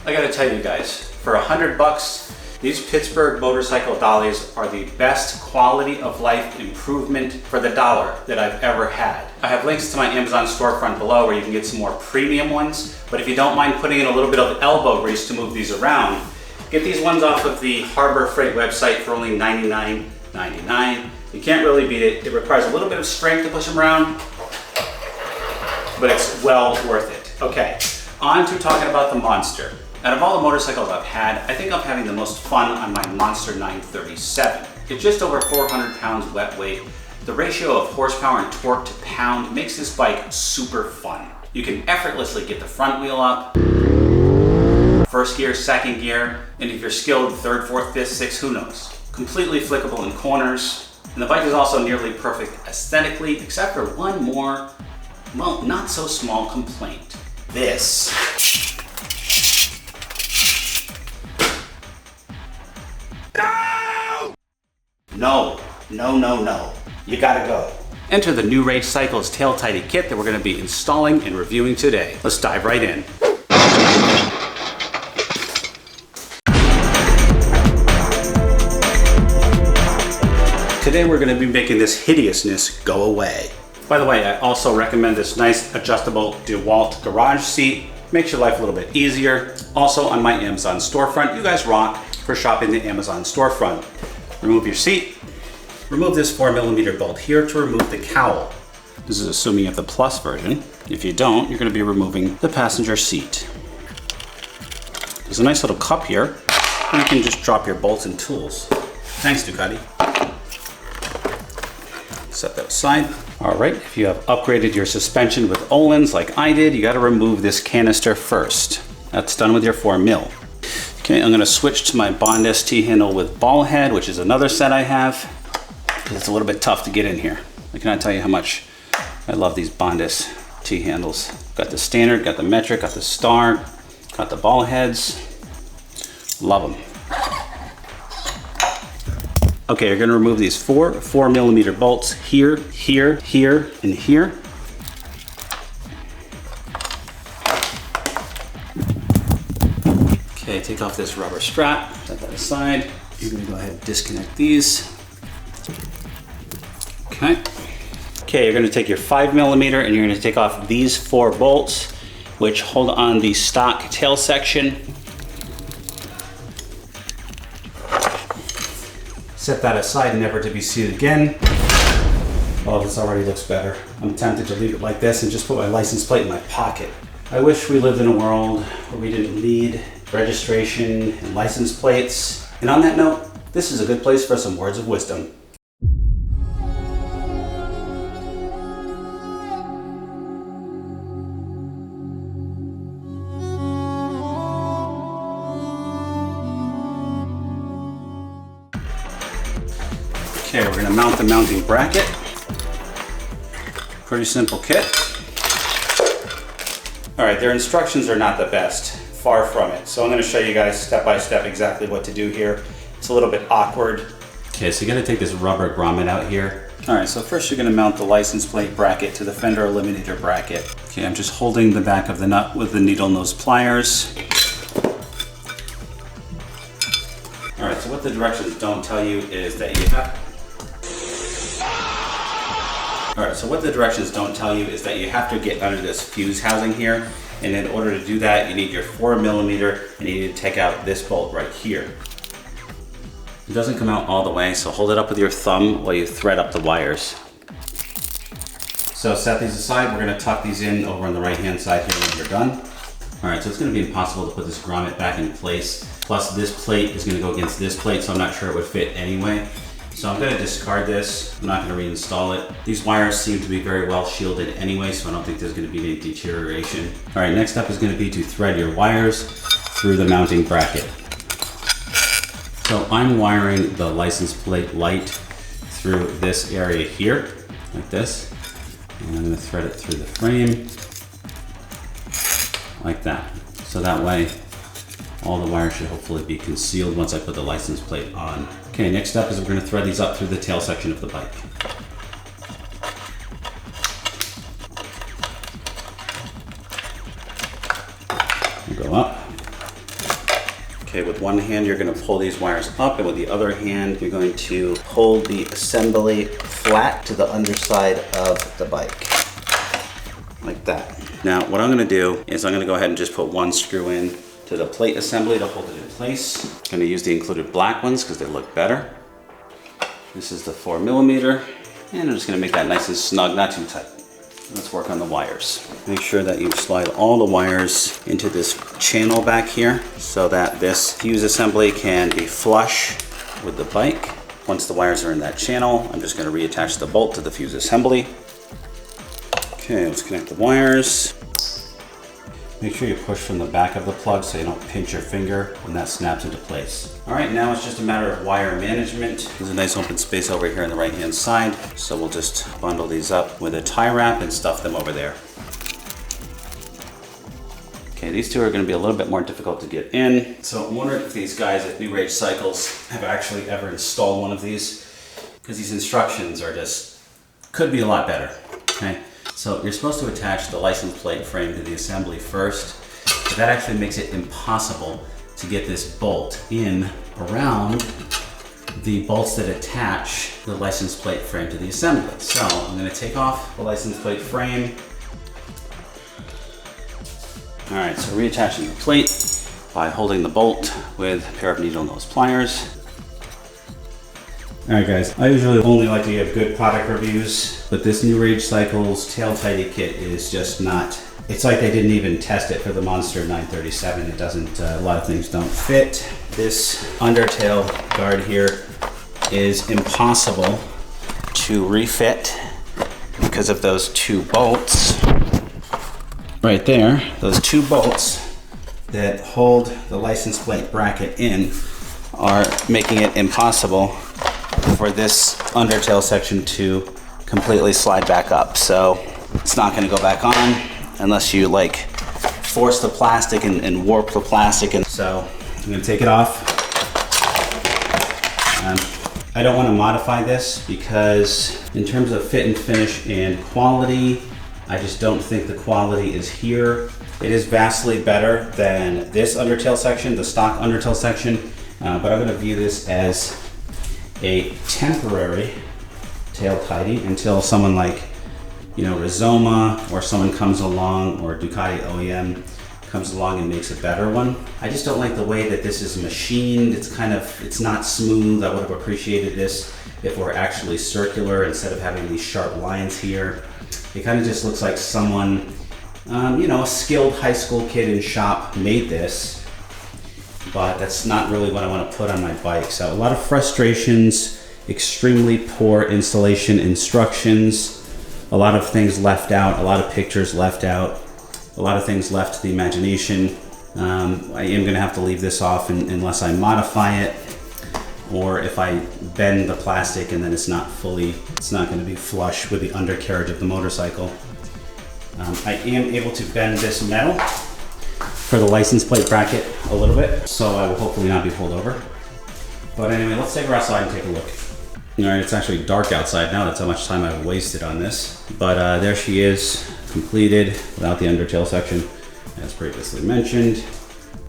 I gotta tell you guys, for $100, these Pittsburgh motorcycle dollies are the best quality of life improvement for the dollar that I've ever had. I have links to my Amazon storefront below where you can get some more premium ones, but if you don't mind putting in a little bit of elbow grease to move these around, get these ones off of the Harbor Freight website for only $99.99. You can't really beat it. It requires a little bit of strength to push them around, but it's well worth it. Okay, on to talking about the Monster. Out of all the motorcycles I've had, I think I'm having the most fun on my Monster 937. It's just over 400 pounds wet weight. The ratio of horsepower and torque to pound makes this bike super fun. You can effortlessly get the front wheel up, first gear, second gear, and if you're skilled, third, fourth, fifth, sixth, who knows. Completely flickable in corners, and the bike is also nearly perfect aesthetically, except for one more, well, not so small complaint. This. No. You gotta go. Enter the New Rage Cycles Tail Tidy kit that we're gonna be installing and reviewing today. Let's dive right in. Today we're gonna be making this hideousness go away. By the way, I also recommend this nice adjustable DeWalt garage seat. Makes your life a little bit easier. Also on my Amazon storefront, you guys rock for shopping the Amazon storefront. Remove your seat. Remove this 4mm bolt here to remove the cowl. This is assuming you have the plus version. If you don't, you're going to be removing the passenger seat. There's a nice little cup here, and you can just drop your bolts and tools. Thanks, Ducati. Set that aside. All right, if you have upgraded your suspension with Öhlins like I did, you got to remove this canister first. That's done with your 4mm. Okay, I'm going to switch to my Bond ST handle with ball head, which is another set I have. It's a little bit tough to get in here. I cannot tell you how much I love these Bond ST handles. Got the standard, got the metric, got the star, got the ball heads. Love them. Okay, you're gonna remove these 4mm bolts here, here, here, and here. Okay, take off this rubber strap, set that aside. You're gonna go ahead and disconnect these. Okay, you're gonna take your 5mm and you're gonna take off these 4 bolts, which hold on the stock tail section. Set that aside, never to be seen again. Oh, this already looks better. I'm tempted to leave it like this and just put my license plate in my pocket. I wish we lived in a world where we didn't need registration and license plates. And on that note, this is a good place for some words of wisdom. Okay, we're gonna mount the mounting bracket. Pretty simple kit. All right, their instructions are not the best, far from it. So I'm gonna show you guys step by step exactly what to do here. It's a little bit awkward. Okay, so you're gonna take this rubber grommet out here. All right, so first you're gonna mount the license plate bracket to the Fender Eliminator bracket. Okay, I'm just holding the back of the nut with the needle nose pliers. All right, so what the directions don't tell you is that you have to get under this fuse housing here. And in order to do that, you need your 4mm and you need to take out this bolt right here. It doesn't come out all the way, so hold it up with your thumb while you thread up the wires. So set these aside. We're gonna tuck these in over on the right-hand side here when you're done. All right, so it's gonna be impossible to put this grommet back in place. Plus this plate is gonna go against this plate, so I'm not sure it would fit anyway. So I'm gonna discard this. I'm not gonna reinstall it. These wires seem to be very well shielded anyway, so I don't think there's gonna be any deterioration. All right, next up is gonna be to thread your wires through the mounting bracket. So I'm wiring the license plate light through this area here, like this. And I'm gonna thread it through the frame, like that. So that way, all the wires should hopefully be concealed once I put the license plate on. Okay, next up is we're gonna thread these up through the tail section of the bike. Go up, Okay, with one hand you're going to pull these wires up, and with the other hand you're going to hold the assembly flat to the underside of the bike, like that. Now what I'm going to do is I'm going to go ahead and just put one screw in to the plate assembly to hold it in place. I'm going to use the included black ones because they look better. This is the 4mm, and I'm just going to make that nice and snug, not too tight. Let's work on the wires. Make sure that you slide all the wires into this channel back here so that this fuse assembly can be flush with the bike. Once the wires are in that channel, I'm just going to reattach the bolt to the fuse assembly. Okay, let's connect the wires. Make sure you push from the back of the plug so you don't pinch your finger when that snaps into place. All right, now it's just a matter of wire management. There's a nice open space over here on the right-hand side, so we'll just bundle these up with a tie wrap and stuff them over there. Okay, these two are going to be a little bit more difficult to get in. So I'm wondering if these guys at New Rage Cycles have actually ever installed one of these, because these instructions are just, could be a lot better, okay? So you're supposed to attach the license plate frame to the assembly first, but that actually makes it impossible to get this bolt in around the bolts that attach the license plate frame to the assembly. So I'm going to take off the license plate frame. All right, so reattaching the plate by holding the bolt with a pair of needle nose pliers. All right guys, I usually only like to give good product reviews, but this New Rage Cycles tail tidy kit is just not, it's like they didn't even test it for the Monster 937. It doesn't, a lot of things don't fit. This undertail guard here is impossible to refit because of those two bolts right there. Those two bolts that hold the license plate bracket in are making it impossible for this undertail section to completely slide back up. So it's not going to go back on unless you like force the plastic and warp the plastic. And so I'm going to take it off. I don't want to modify this because in terms of fit and finish and quality, I just don't think the quality is here. It is vastly better than this undertail section, the stock undertail section, but I'm going to view this as a temporary tail tidy until someone like, you know, Rizoma or someone comes along, or Ducati OEM comes along and makes a better one. I just don't like the way that this is machined. It's kind of, it's not smooth. I would have appreciated this if it were actually circular instead of having these sharp lines here. It kind of just looks like someone, you know, a skilled high school kid in shop made this, but that's not really what I want to put on my bike. So a lot of frustrations, extremely poor installation instructions, a lot of things left out, a lot of pictures left out, a lot of things left to the imagination. I am going to have to leave this off unless I modify it, or if I bend the plastic and then it's not going to be flush with the undercarriage of the motorcycle. I am able to bend this metal for the license plate bracket a little bit, so I will hopefully not be pulled over. But anyway, let's take her outside and take a look. All right, it's actually dark outside now. That's how much time I've wasted on this. But there she is, completed without the undertail section, as previously mentioned.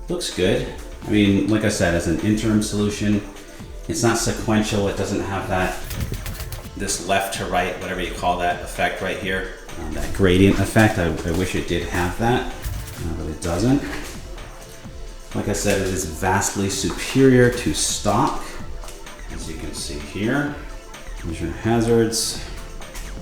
Looks good. I mean, like I said, as an interim solution, it's not sequential. It doesn't have this left to right, whatever you call that effect right here. That gradient effect. I wish it did have that, but it doesn't. Like I said, it is vastly superior to stock, as you can see here. There's your hazards.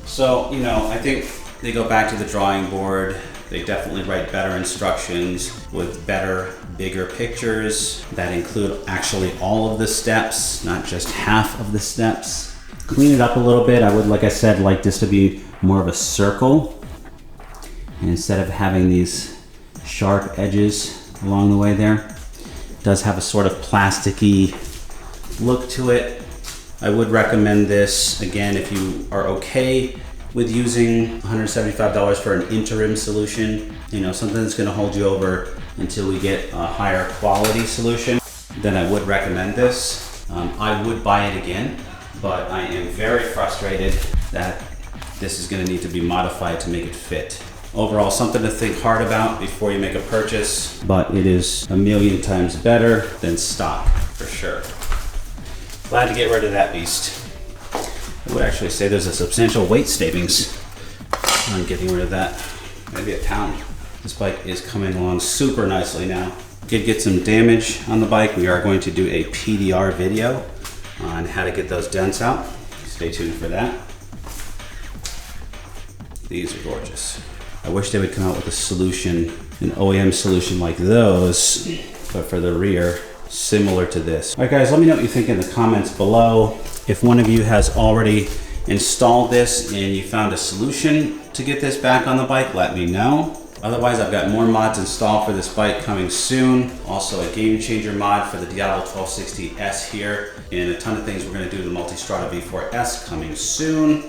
So, you know, I think they go back to the drawing board. They definitely write better instructions with better, bigger pictures that include actually all of the steps, not just half of the steps. Clean it up a little bit. I would, like I said, like this to be more of a circle, and instead of having these sharp edges along the way there. It does have a sort of plasticky look to it. I would recommend this, again, if you are okay with using $175 for an interim solution, you know, something that's going to hold you over until we get a higher quality solution, then I would recommend this. I would buy it again, but I am very frustrated that this is going to need to be modified to make it fit Overall, something to think hard about before you make a purchase, but it is a million times better than stock, for sure. Glad to get rid of that beast. I would actually say there's a substantial weight savings on getting rid of that. Maybe a pound. This bike is coming along super nicely now. Did get some damage on the bike. We are going to do a PDR video on how to get those dents out. Stay tuned for that. These are gorgeous. I wish they would come out with a solution, an OEM solution like those, but for the rear, similar to this. All right guys, let me know what you think in the comments below. If one of you has already installed this and you found a solution to get this back on the bike, let me know. Otherwise, I've got more mods installed for this bike coming soon. Also a game changer mod for the Diablo 1260S here, and a ton of things we're gonna do to the Multistrada V4S coming soon,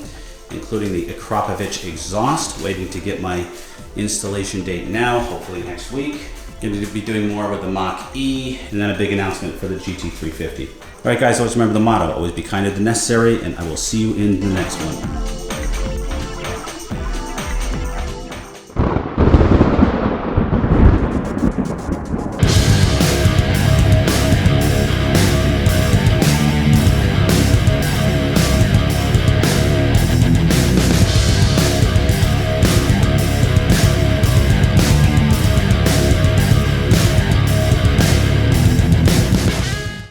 including the Akrapovic exhaust. Waiting to get my installation date now, hopefully next week. Going to be doing more with the Mach-E, and then a big announcement for the GT350. All right guys, always remember the motto, always be kind to the necessary, and I will see you in the next one.